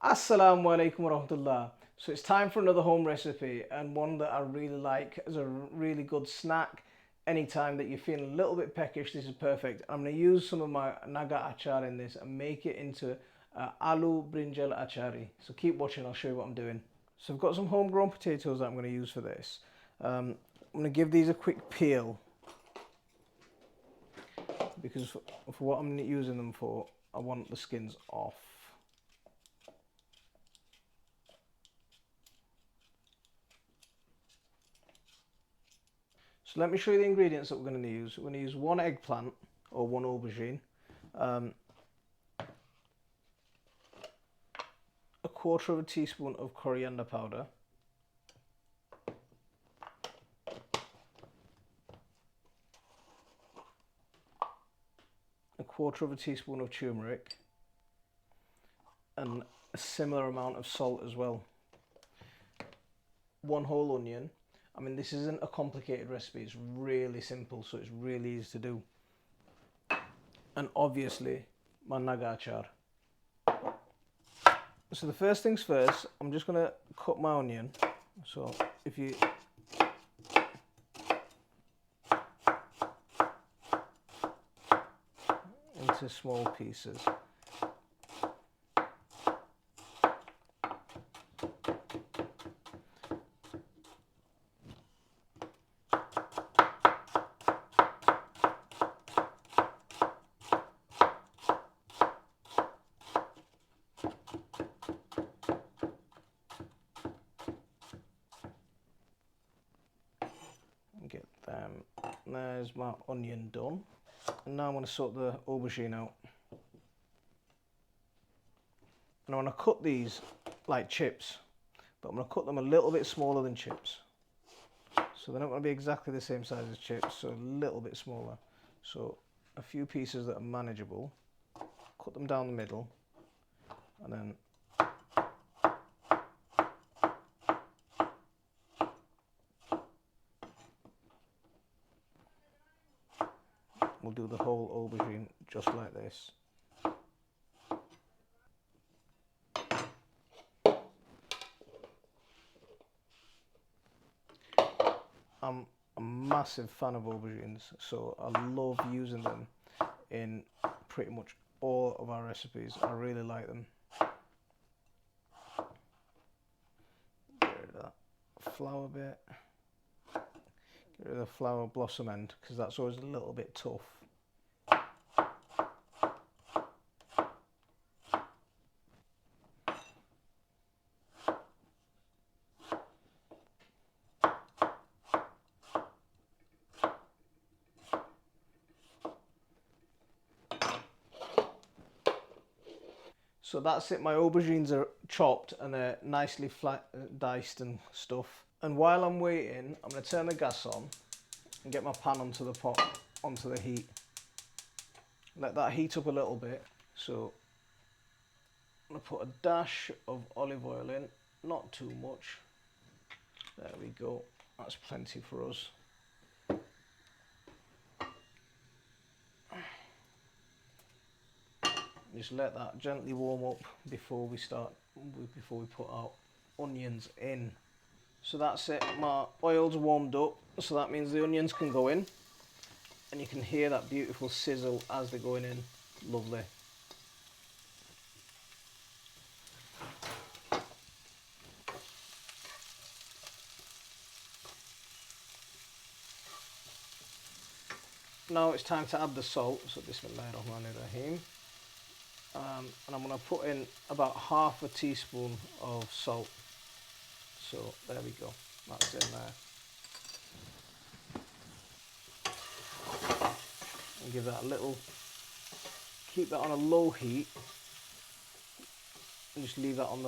Assalamu alaikum warahmatullah. So it's time for another home recipe and one that I really like as a really good snack. Anytime that you're feeling a little bit peckish, this is perfect. I'm going to use some of my naga achar in this and make it into aloo brinjal achari. So keep watching, I'll show you what I'm doing. So I've got some homegrown potatoes that I'm going to use for this. I'm going to give these a quick peel because for what I'm using them for, I want the skins off. So let me show you the ingredients that we're going to use. We're going to use one eggplant or one aubergine, um, a quarter of a teaspoon of coriander powder, a quarter of a teaspoon of turmeric, and a similar amount of salt as well. One whole onion. I mean, this isn't a complicated recipe, it's really simple, so it's really easy to do. And obviously, my naga achar. So the first things first, I'm just going to cut my onion. So if you into small pieces. Get them. There's my onion done. And now I'm going to sort the aubergine out. And I want to cut these like chips, but I'm going to cut them a little bit smaller than chips. So they're not going to be exactly the same size as chips, so a little bit smaller. So a few pieces that are manageable, cut them down the middle, and then we'll do the whole aubergine just like this. I'm a massive fan of aubergines, so I love using them in pretty much all of our recipes. I really like them. Get rid of that flower bit. Get rid of the flower blossom end because that's always a little bit tough. So that's it, my aubergines are chopped and they're nicely flat, diced and stuff. And while I'm waiting, I'm going to turn the gas on and get my pan onto the pot, onto the heat. Let that heat up a little bit. So I'm going to put a dash of olive oil in, not too much. There we go, that's plenty for us. Just let that gently warm up before we put our onions in. So that's it, my oil's warmed up, so that means the onions can go in and you can hear that beautiful sizzle as they're going in. Lovely. Now it's time to add the salt, so bismillahirrahmanirrahim. And I'm going to put in about half a teaspoon of salt. So there we go, that's in there. And give that a little, keep that on a low heat, and just leave that on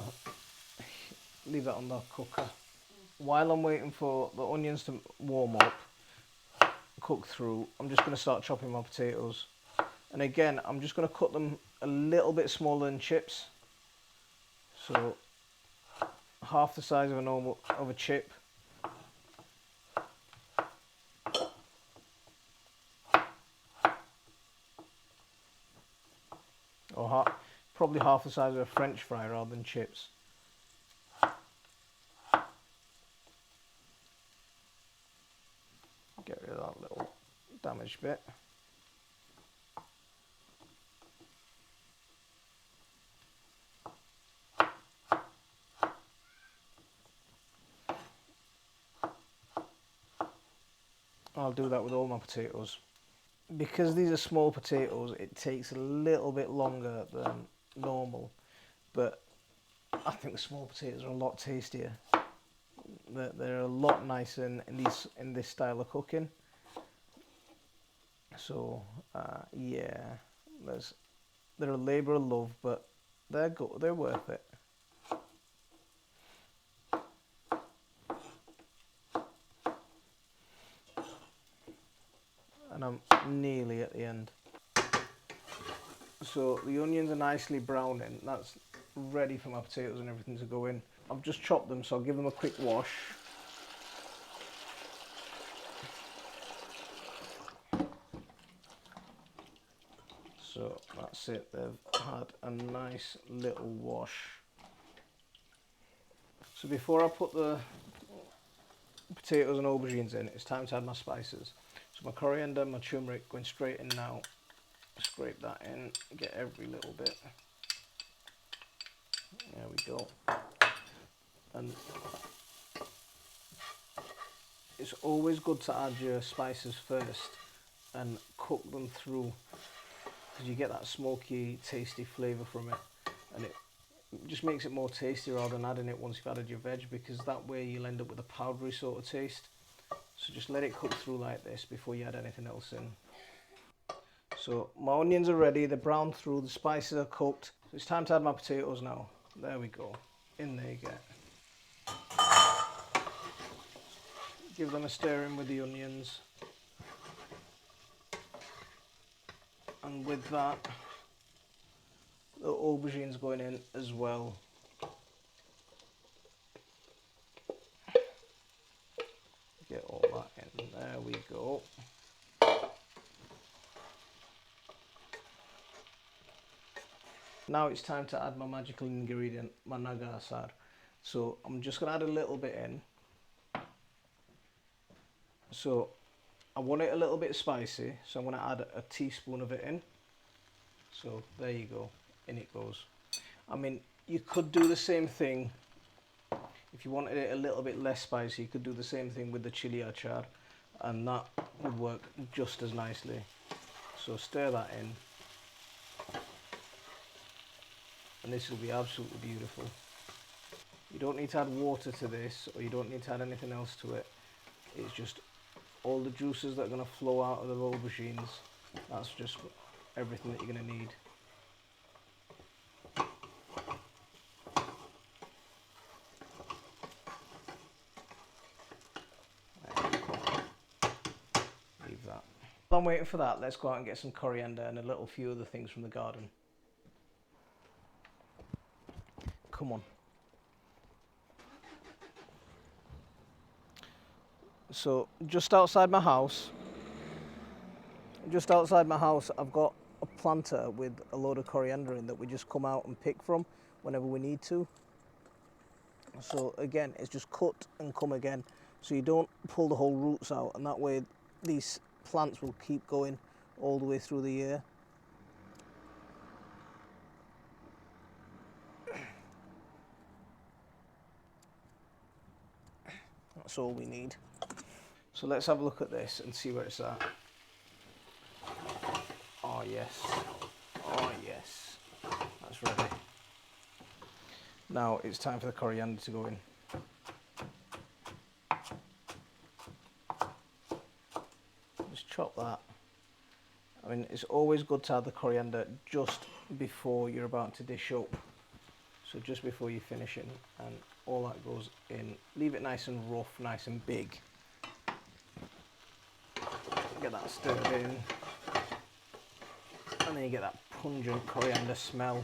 the cooker. While I'm waiting for the onions to warm up, cook through, I'm just going to start chopping my potatoes. And again, I'm just going to cut them a little bit smaller than chips. So half the size of a chip. Or probably half the size of a French fry rather than chips. Get rid of that little damaged bit. I'll do that with all my potatoes. Because these are small potatoes, it takes a little bit longer than normal, but I think the small potatoes are a lot tastier. They're a lot nicer in this style of cooking. So yeah, they're a labour of love, but they're good. They're worth it. And I'm nearly at the end. So the onions are nicely browning. That's ready for my potatoes and everything to go in. I've just chopped them, so I'll give them a quick wash. So that's it, they've had a nice little wash. So before I put the potatoes and aubergines in, it's time to add my spices. So my coriander, my turmeric going straight in now. Scrape that in, get every little bit. There we go. And it's always good to add your spices first and cook them through, because you get that smoky, tasty flavour from it, and it just makes it more tasty rather than adding it once you've added your veg, because that way you'll end up with a powdery sort of taste. So just let it cook through like this before you add anything else in. So my onions are ready, they're browned through, the spices are cooked. So it's time to add my potatoes now. There we go, in there you get. Give them a stir in with the onions. And with that, the aubergines going in as well. Get all that in, there we go. Now it's time to add my magical ingredient, my nagasar. So I'm just going to add a little bit in. So I want it a little bit spicy, so I'm going to add a teaspoon of it in. So there you go, in it goes. I mean, you could do the same thing. If you wanted it a little bit less spicy, you could do the same thing with the chili achar, and that would work just as nicely. So stir that in. And this will be absolutely beautiful. You don't need to add water to this, or you don't need to add anything else to it. It's just all the juices that are going to flow out of the aubergines. That's just everything that you're going to need. Leave that. While I'm waiting for that, let's go out and get some coriander and a little few other things from the garden. Come on. So just outside my house, I've got a planter with a load of coriander in that we just come out and pick from whenever we need to. So again, it's just cut and come again, so you don't pull the whole roots out, and that way these plants will keep going all the way through the year. That's all we need. So let's have a look at this and see where it's at. Oh yes, oh yes, that's ready. Now it's time for the coriander to go in. Just chop that. I mean, it's always good to add the coriander just before you're about to dish up. So just before you're finishing, and all that goes in. Leave it nice and rough, nice and big. Get that stirred in. And then you get that pungent coriander smell.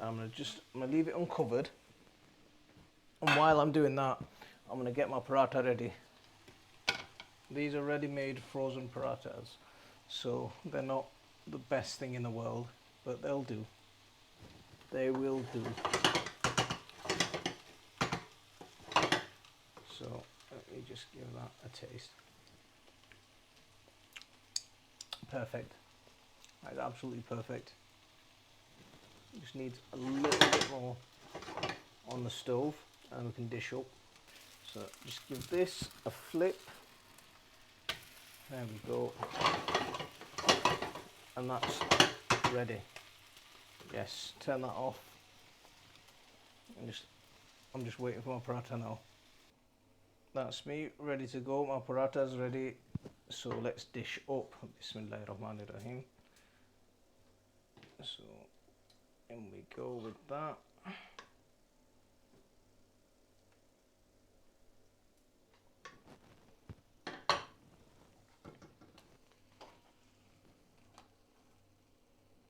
I'm gonna leave it uncovered. And while I'm doing that, I'm gonna get my paratha ready. These are ready-made frozen parathas, so they're not the best thing in the world, but they'll do. They will do. So let me just give that a taste. Perfect. That's absolutely perfect. Just needs a little bit more on the stove and we can dish up. So just give this a flip. There we go. And that's ready. Yes, turn that off. I'm just waiting for my paratha now. That's me, ready to go. My paratha's ready. So let's dish up. Bismillahirrahmanirrahim. So in we go with that.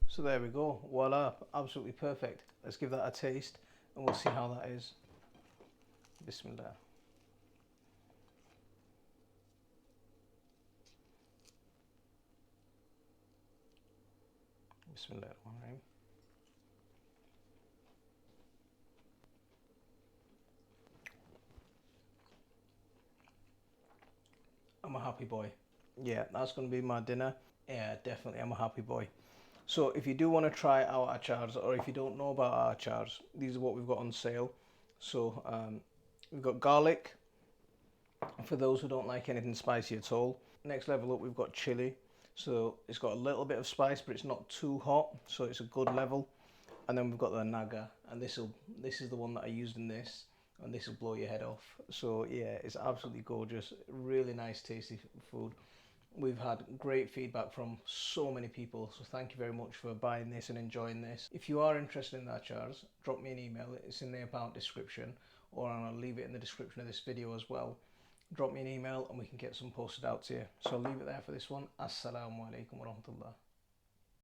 So there we go, voila, absolutely perfect. Let's give that a taste and we'll see how that is. Bismillah. Bismillahirrahmanirrahim. I'm a happy boy. Yeah, that's going to be my dinner. Yeah, definitely, I'm a happy boy. So if you do want to try our achars, or if you don't know about our achars, these are what we've got on sale. So we've got garlic, for those who don't like anything spicy at all. Next level up, we've got chili. So it's got a little bit of spice, but it's not too hot, so it's a good level. And then we've got the naga, and this is the one that I used in this, and this will blow your head off. So yeah, it's absolutely gorgeous, really nice, tasty food. We've had great feedback from so many people, so thank you very much for buying this and enjoying this. If you are interested in that achars, drop me an email, it's in the about description, or I'll leave it in the description of this video as well. Drop me an email and we can get some posted out to you. So I'll leave it there for this one. Assalamu alaikum wa rahmatullah.